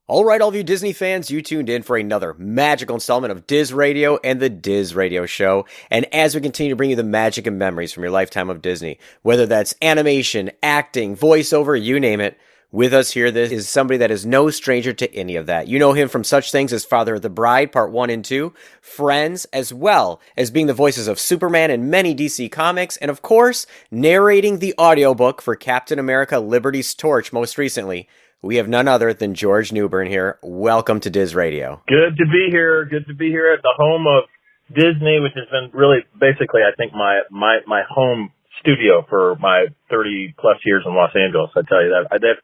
All right, all of you Disney fans, you tuned in for another magical installment of DizRadio and the DizRadio Show. And as we continue to bring you the magic and memories from your lifetime of Disney, whether that's animation, acting, voiceover, you name it, with us here this is somebody that is no stranger to any of that. You know him from such things as Father of the Bride, Part 1 and 2, Friends, as well as being the voices of Superman in many DC comics, and of course, narrating the audiobook for Captain America Liberty's Torch most recently. We have none other than George Newbern here. Welcome to DizRadio. Good to be here. Good to be here at the home of Disney, which has been really basically, I think, my home studio for my 30 plus years in Los Angeles. I tell you that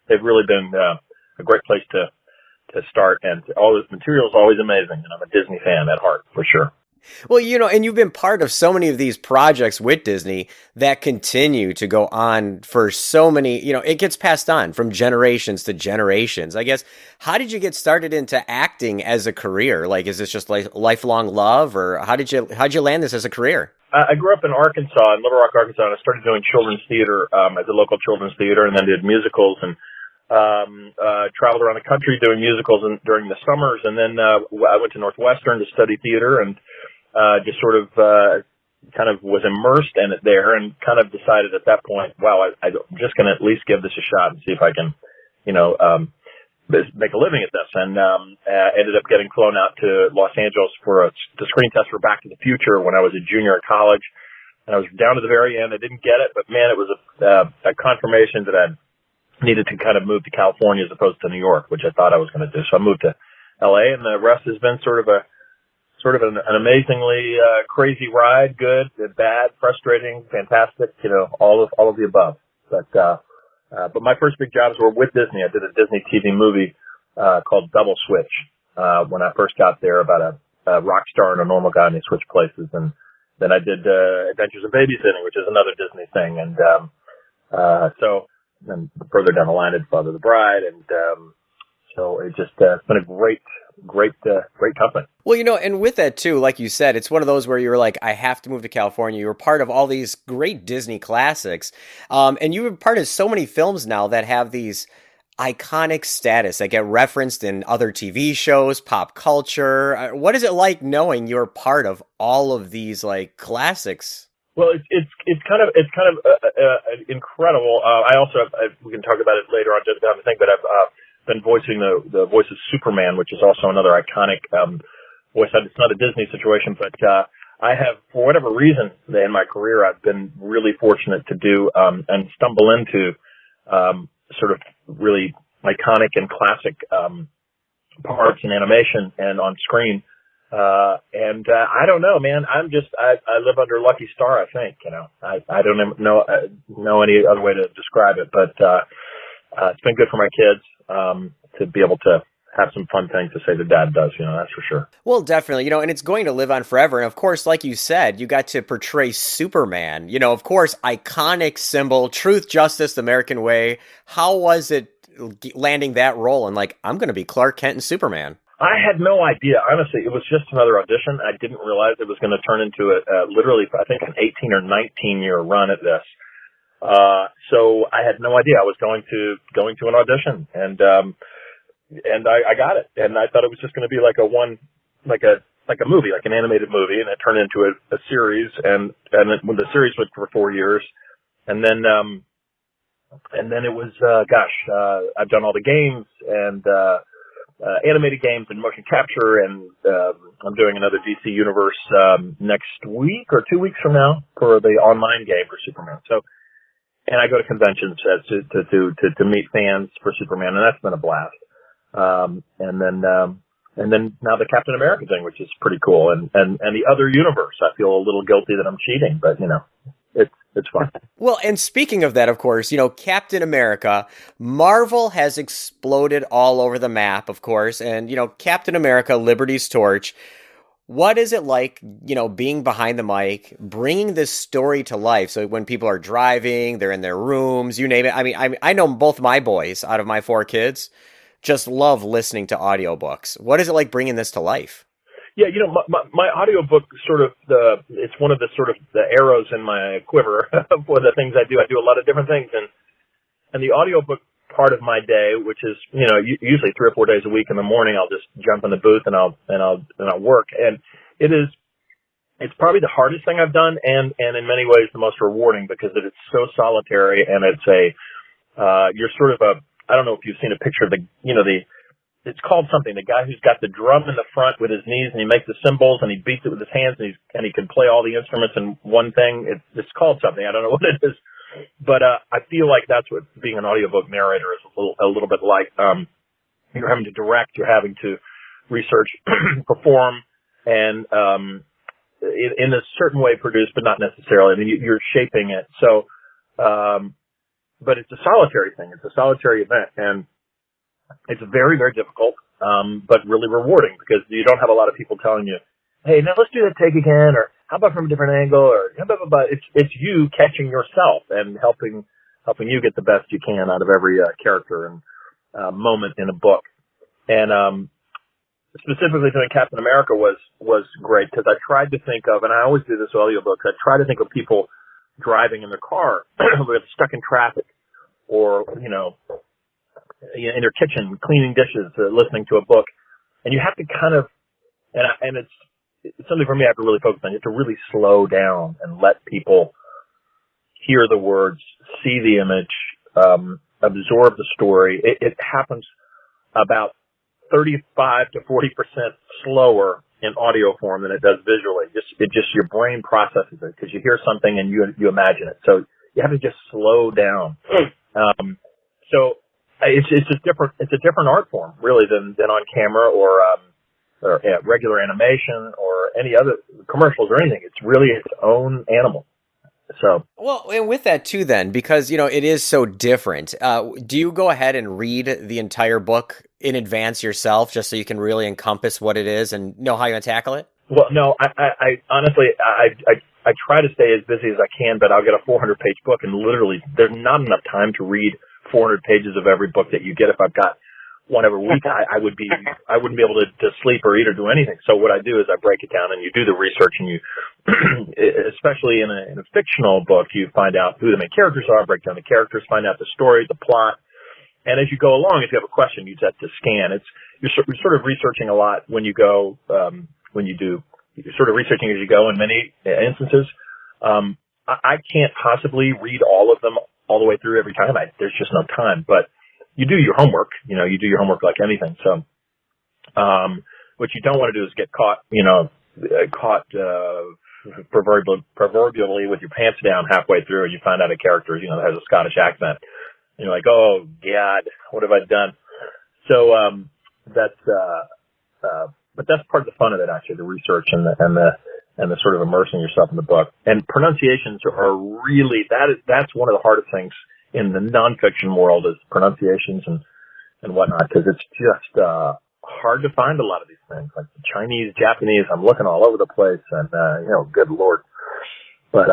they've really been a great place to start, and all this material is always amazing. And I'm a Disney fan at heart, for sure. Well, you know, and you've been part of so many of these projects with Disney that continue to go on for so many, you know, it gets passed on from generations to generations. I guess, how did you get started into acting as a career? Like, is this just like lifelong love, or how'd you land this as a career? I grew up in Arkansas, in Little Rock, Arkansas, and I started doing children's theater at the local children's theater, and then did musicals and traveled around the country doing musicals during the summers. And then I went to Northwestern to study theater, and just sort of kind of was immersed in it there, and kind of decided at that point, wow, I'm just going to at least give this a shot and see if I can, you know, make a living at this. And ended up getting flown out to Los Angeles for the screen test for Back to the Future when I was a junior at college. And I was down to the very end. I didn't get it, but man, it was a confirmation that I needed to kind of move to California as opposed to New York, which I thought I was going to do. So I moved to LA, and the rest has been sort of an amazingly crazy ride. Good, bad, frustrating, fantastic. You know, all of the above. But my first big jobs were with Disney. I did a Disney TV movie called Double Switch when I first got there, about a rock star and a normal guy, and they switched places. And then I did Adventures in Babysitting, which is another Disney thing. And so then further down the line, I did Father of the Bride, and so it just it's been a great company. Well, you know, and with that too, like you said, it's one of those where you were like, I have to move to California. You were part of all these great Disney classics. And you've been part of so many films now that have these iconic status that get referenced in other TV shows, pop culture. What is it like knowing you're part of all of these like classics? Well, it's kind of incredible. I also we can talk about it later on, just I think, but I've been voicing the voice of Superman, which is also another iconic voice. It's not a Disney situation, but I have, for whatever reason in my career, I've been really fortunate to do and stumble into sort of really iconic and classic parts in animation and on screen. And I don't know, man. I live under a lucky star, I think. You know, I don't know any other way to describe it, but it's been good for my kids to be able to have some fun things to say their dad does, you know, that's for sure. Well, definitely, you know, and it's going to live on forever. And of course, like you said, you got to portray Superman, you know, of course, iconic symbol, truth, justice, the American way. How was it landing that role? And like, I'm going to be Clark Kent and Superman. I had no idea. Honestly, it was just another audition. I didn't realize it was going to turn into literally, I think, an 18 or 19 year run at this. So I had no idea I was going to an audition, and I got it. And I thought it was just going to be like a movie, like an animated movie, and it turned into a series. And when the series went for 4 years, and then it was, I've done all the games and, animated games and motion capture, and I'm doing another DC Universe next week or 2 weeks from now for the online game for Superman. So, and I go to conventions to meet fans for Superman, and that's been a blast. And then now the Captain America thing, which is pretty cool, and the other universe. I feel a little guilty that I'm cheating, but you know, it's fun. Well, and speaking of that, of course, you know, Captain America, Marvel has exploded all over the map, of course, and, you know, Captain America, Liberty's Torch. What is it like, you know, being behind the mic, bringing this story to life? So when people are driving, they're in their rooms, you name it. I mean, I know both my boys out of my 4 kids just love listening to audiobooks. What is it like bringing this to life? Yeah, you know, my audiobook sort of it's one of the sort of the arrows in my quiver for the things I do. I do a lot of different things, and the audiobook part of my day, which is, usually 3 or 4 days a week. In the morning, I'll just jump in the booth and I'll work. And it's probably the hardest thing I've done, and in many ways the most rewarding, because it's so solitary, and you're sort of I don't know if you've seen a picture of it's called something, the guy who's got the drum in the front with his knees, and he makes the cymbals, and he beats it with his hands, and he can play all the instruments in one thing. It's called something. I don't know what it is. But I feel like that's what being an audiobook narrator is a little bit like. You're having to direct, you're having to research, perform, and in a certain way produce, but not necessarily. I mean, you're shaping it. So, but it's a solitary thing. It's a solitary event, and it's very, very difficult, but really rewarding, because you don't have a lot of people telling you, hey, now let's do that take again, or how about from a different angle, or blah, blah, blah. It's you catching yourself and helping you get the best you can out of every character and moment in a book. And specifically doing Captain America was great, because I tried to think of, and I always do this with audiobooks, I try to think of people driving in their car, where they're stuck in traffic, or, in their kitchen, cleaning dishes, listening to a book. And you have to kind of, and it's something for me I have to really focus on. You have to really slow down and let people hear the words, see the image, absorb the story. It happens about 35 to 40% slower in audio form than it does visually. Just your brain processes it, because you hear something and you imagine it. So you have to just slow down. So it's a different art form, really, than on camera or regular animation or any other commercials or anything. It's really its own animal. So, well, and with that too, then, because it is so different. Do you go ahead and read the entire book in advance yourself, just so you can really encompass what it is and know how you're gonna tackle it? Well, no, I honestly I try to stay as busy as I can, but I'll get a 400-page book, and literally there's not enough time to read 400 pages of every book that you get. If I've got one every week, I wouldn't be able to sleep or eat or do anything. So what I do is I break it down, and you do the research, and you, especially in a fictional book, you find out who the main characters are, break down the characters, find out the story, the plot. And as you go along, if you have a question, you just have to scan. You're sort of researching a lot when you go, you're sort of researching as you go in many instances. I can't possibly read all of them all the way through every time. There's just no time, but you do your homework, you do your homework like anything. So, what you don't want to do is get caught proverbially with your pants down halfway through, and you find out a character, that has a Scottish accent. And you're like, oh God, what have I done? So, but that's part of the fun of it, actually, the research and the sort of immersing yourself in the book. And pronunciations are really, that's one of the hardest things in the nonfiction world, is pronunciations and whatnot, because it's just hard to find a lot of these things, like the Chinese, Japanese. I'm looking all over the place, and good Lord. But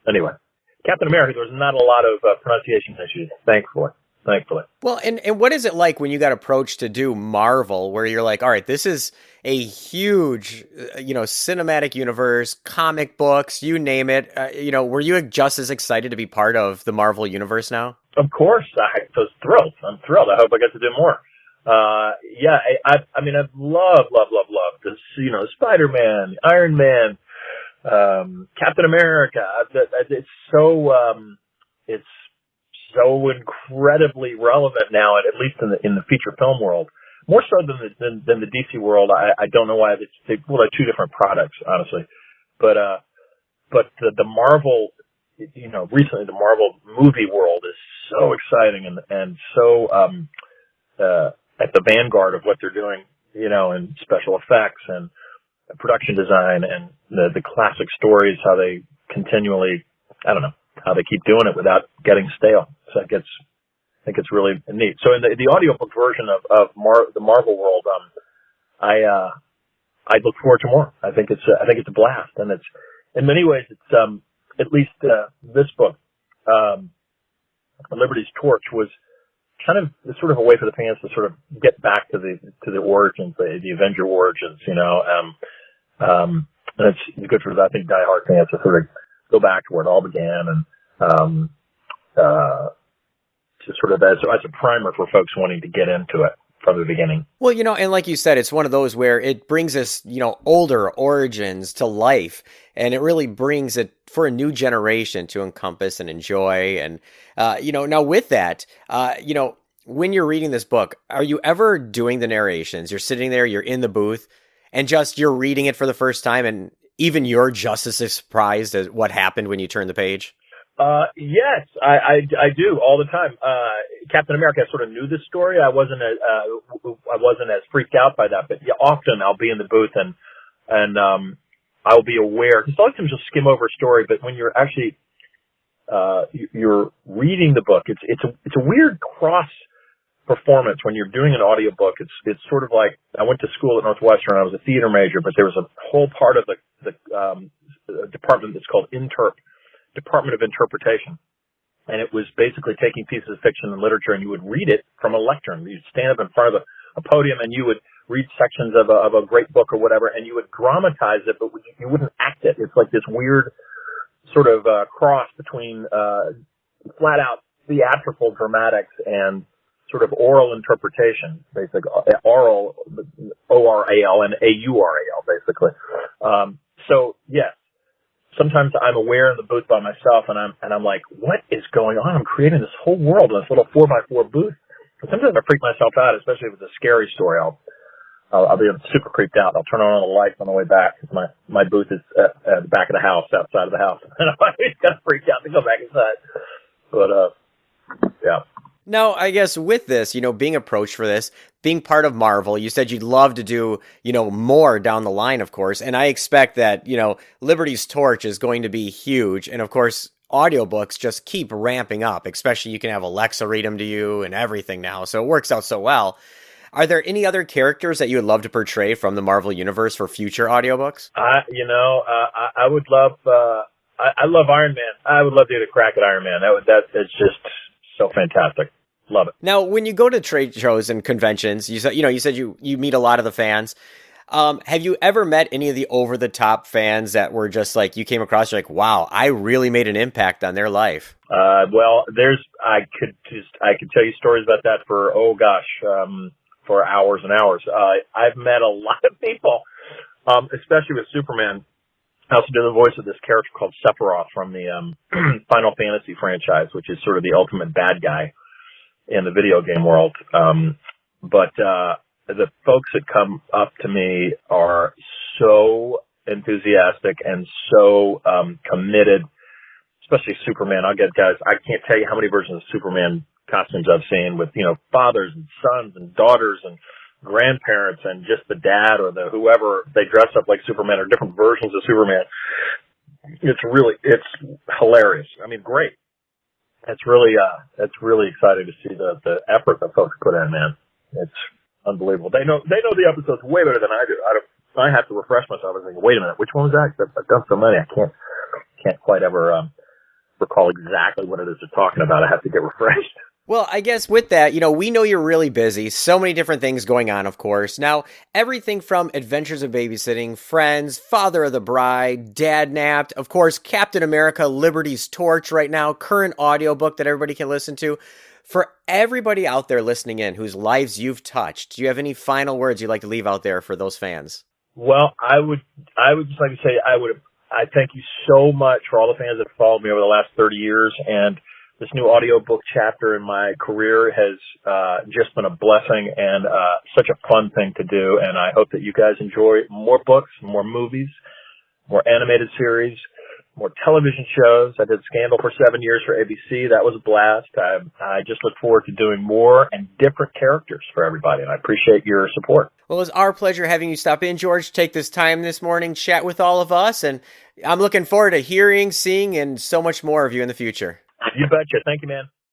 anyway, Captain America, there's not a lot of pronunciation issues, thankfully. Well, and what is it like when you got approached to do Marvel, where you're like, all right, this is a huge, cinematic universe, comic books, you name it. Were you just as excited to be part of the Marvel universe now? Of course. I was thrilled. I'm thrilled. I hope I get to do more. I've loved this, Spider-Man, Iron Man, Captain America. It's so incredibly relevant now, at least in the feature film world, more so than the DC world. I don't know why they're two different products, honestly, but the Marvel, recently the Marvel movie world is so exciting and so at the vanguard of what they're doing, in special effects and production design and the classic stories, how they continually, I don't know, how they keep doing it without getting stale. So I think it's really neat. So in the audiobook version of the Marvel world, I look forward to more. I think it's a blast, and it's in many ways it's at least this book, Liberty's Torch, was kind of sort of a way for the fans to sort of get back to the origins, the Avenger origins, and it's good for, I think, diehard fans to sort of go back to where it all began and to sort of as a primer for folks wanting to get into it from the beginning. Well, and like you said, it's one of those where it brings us, older origins to life, and it really brings it for a new generation to encompass and enjoy. And, now with that, when you're reading this book, are you ever doing the narrations? You're sitting there, you're in the booth, and just you're reading it for the first time, and even you're just as surprised as what happened when you turn the page? Yes, I do all the time. Captain America, I sort of knew this story. I wasn't as freaked out by that, but yeah, often I'll be in the booth and I'll be aware, because a lot of times you'll skim over a story, but when you're actually, you're reading the book, it's a weird cross performance when you're doing an audiobook. It's sort of like, I went to school at Northwestern, I was a theater major, but there was a whole part of the department that's called Department of Interpretation. And it was basically taking pieces of fiction and literature, and you would read it from a lectern. You'd stand up in front of a podium, and you would read sections of a great book or whatever, and you would dramatize it, but you wouldn't act it. It's like this weird sort of cross between flat-out theatrical dramatics and sort of oral interpretation, basically. Oral, O-R-A-L, and A-U-R-A-L, basically. So, yes. Sometimes I'm aware in the booth by myself, and I'm like, what is going on? I'm creating this whole world in this little 4x4 booth. And sometimes I freak myself out, especially if it's a scary story. I'll be super creeped out. I'll turn on all the lights on the way back. My booth is at the back of the house, outside of the house. And I'm always kind of freaked out to go back inside. But, yeah. Now, I guess with this, being approached for this, being part of Marvel, you said you'd love to do, more down the line, of course. And I expect that, Liberty's Torch is going to be huge. And of course, audiobooks just keep ramping up, especially you can have Alexa read them to you and everything now. So it works out so well. Are there any other characters that you would love to portray from the Marvel Universe for future audiobooks? I would love, I love Iron Man. I would love to get a crack at Iron Man. It's just so fantastic. Love it. Now, when you go to trade shows and conventions, you said you meet a lot of the fans. Have you ever met any of the over-the-top fans that were just like, you came across, you're like, wow, I really made an impact on their life? Well, I could tell you stories about that for hours and hours. I've met a lot of people, especially with Superman. I also do the voice of this character called Sephiroth from the Final Fantasy franchise, which is sort of the ultimate bad guy in the video game world. But the folks that come up to me are so enthusiastic and so committed, especially Superman. I'll get guys, I can't tell you how many versions of Superman costumes I've seen with, fathers and sons and daughters and grandparents and just the dad or the whoever, they dress up like Superman or different versions of Superman. It's hilarious. I mean, great. It's really exciting to see the effort that folks put in, man. It's unbelievable. They know the episodes way better than I do. I have to refresh myself and think, wait a minute, which one was that? I've done so many, I can't quite ever recall exactly what it is they're talking about. I have to get refreshed. Well, I guess with that, we know you're really busy. So many different things going on, of course. Now, everything from Adventures of Babysitting, Friends, Father of the Bride, Dadnapped, of course, Captain America, Liberty's Torch right now, current audiobook that everybody can listen to. For everybody out there listening in whose lives you've touched, do you have any final words you'd like to leave out there for those fans? Well, I would just like to say I thank you so much for all the fans that have followed me over the last 30 years, and this new audiobook chapter in my career has just been a blessing and such a fun thing to do. And I hope that you guys enjoy more books, more movies, more animated series, more television shows. I did Scandal for 7 years for ABC. That was a blast. I just look forward to doing more and different characters for everybody. And I appreciate your support. Well, it was our pleasure having you stop in, George. Take this time this morning, chat with all of us. And I'm looking forward to hearing, seeing, and so much more of you in the future. You betcha. Thank you, man.